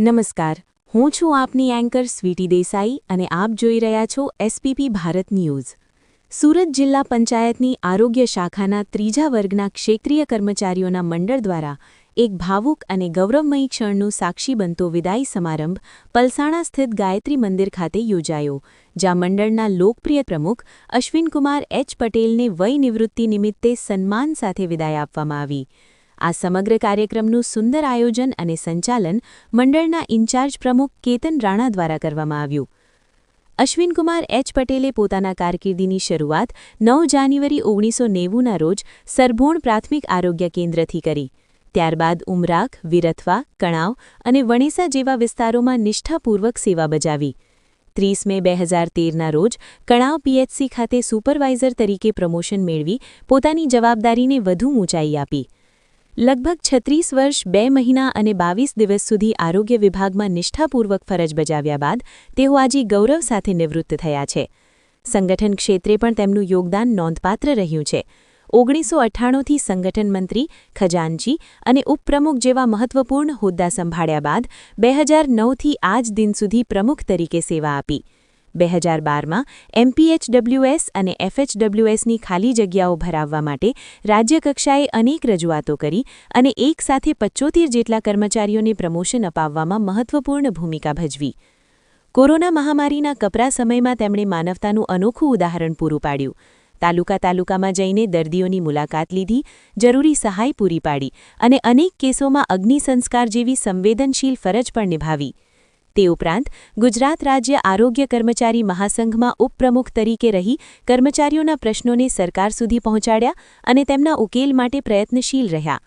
નમસ્કાર, હું છું આપની એન્કર સ્વીટી દેસાઈ અને આપ જોઈ રહ્યા છો એસપીપી ભારત ન્યૂઝ। સુરત જિલ્લા પંચાયતની આરોગ્ય શાખાના ત્રીજા વર્ગના ક્ષેત્રીય કર્મચારીઓના મંડળ દ્વારા એક ભાવુક અને ગૌરવમયી ક્ષણનું સાક્ષી બનતો વિદાય સમારંભ પલસાણા સ્થિત ગાયત્રી મંદિર ખાતે યોજાયો, જ્યાં મંડળના લોકપ્રિય પ્રમુખ અશ્વિનકુમાર એચ પટેલને વય નિવૃત્તિ નિમિત્તે સન્માન સાથે વિદાય આપવામાં આવી। આ સમગ્ર કાર્યક્રમનું સુંદર આયોજન અને સંચાલન મંડળના ઇન્ચાર્જ પ્રમુખ કેતન રાણા દ્વારા કરવામાં આવ્યું। અશ્વિનકુમાર એચ પટેલે પોતાના કારકિર્દીની શરૂઆત 9 જાન્યુઆરી 1990ના રોજ સરભોણ પ્રાથમિક આરોગ્ય કેન્દ્રથી કરી। ત્યારબાદ ઉમરાખ, વિરથવા, કણાવ અને વણેસા જેવા વિસ્તારોમાં નિષ્ઠાપૂર્વક સેવા બજાવી। 30 મે 2013ના રોજ કણાવ પીએચસી ખાતે સુપરવાઇઝર તરીકે પ્રમોશન મેળવી પોતાની જવાબદારીને વધુ ઊંચાઈ આપી। લગભગ 36 વર્ષ 2 મહિના અને 22 દિવસ સુધી આરોગ્ય વિભાગમાં નિષ્ઠાપૂર્વક ફરજ બજાવ્યા બાદ તેઓ આજે ગૌરવ સાથે નિવૃત્ત થયા છે। સંગઠન ક્ષેત્રે પણ તેમનું યોગદાન નોંધપાત્ર રહ્યું છે। 1998થી સંગઠન મંત્રી, ખજાનચી અને ઉપપ્રમુખ જેવા મહત્વપૂર્ણ હોદ્દા સંભાળ્યા બાદ 2009થી આજ દિન સુધી પ્રમુખ તરીકે સેવા આપી। 2012માં એમપીએચડબ્લ્યુએસ અને એફએચડબ્લ્યુએસની ખાલી જગ્યાઓ ભરાવવા માટે રાજ્યકક્ષાએ અનેક રજૂઆતો કરી અને એક સાથે 75 જેટલા કર્મચારીઓને પ્રમોશન અપાવવામાં મહત્વપૂર્ણ ભૂમિકા ભજવી। કોરોના મહામારીના કપરા સમયમાં તેમણે માનવતાનું અનોખું ઉદાહરણ પૂરું પાડ્યું। તાલુકામાં જઈને દર્દીઓની મુલાકાત લીધી, જરૂરી સહાય પૂરી પાડી અને અનેક કેસોમાં અગ્નિસંસ્કાર જેવી સંવેદનશીલ ફરજ પણ નિભાવી। તે ઉપરાંત ગુજરાત રાજ્ય આરોગ્ય કર્મચારી મહાસંઘમાં ઉપપ્રમુખ તરીકે રહી કર્મચારીઓના પ્રશ્નોને સરકાર સુધી પહોંચાડ્યા અને તેમના ઉકેલ માટે પ્રયત્નશીલ રહ્યા।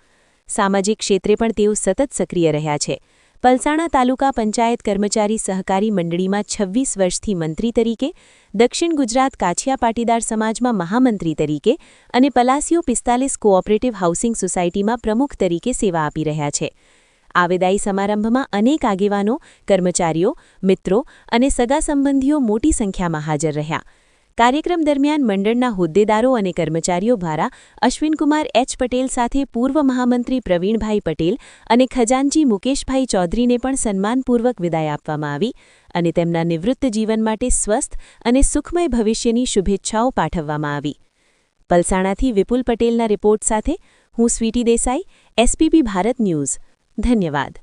સામાજિક ક્ષેત્રે પણ તેઓ સતત સક્રિય રહ્યા છે। પલસાણા તાલુકા પંચાયત કર્મચારી સહકારી મંડળીમાં 26 વર્ષથી મંત્રી તરીકે, દક્ષિણ ગુજરાત કાછિયા પાટીદાર સમાજમાં મહામંત્રી તરીકે અને પલાસીઓ 45 કોઓપરેટિવ હાઉસિંગ સોસાયટીમાં પ્રમુખ તરીકે સેવા આપી રહ્યા છે। આ વિદાય સમારંભમાં અનેક આગેવાનો, કર્મચારીઓ, મિત્રો અને સગા સંબંધીઓ મોટી સંખ્યામાં હાજર રહ્યા। કાર્યક્રમ દરમિયાન મંડળના હોદ્દેદારો અને કર્મચારીઓ દ્વારા અશ્વિનકુમાર એચ પટેલ સાથે પૂર્વ મહામંત્રી પ્રવીણભાઈ પટેલ અને ખજાનચી મુકેશભાઈ ચૌધરીને પણ સન્માનપૂર્વક વિદાય આપવામાં આવી અને તેમના નિવૃત્ત જીવન માટે સ્વસ્થ અને સુખમય ભવિષ્યની શુભેચ્છાઓ પાઠવવામાં આવી। પલસાણાથી વિપુલ પટેલના રિપોર્ટ સાથે હું સ્વીટી દેસાઈ, એસપીપી ભારત ન્યૂઝ। ધન્યવાદ।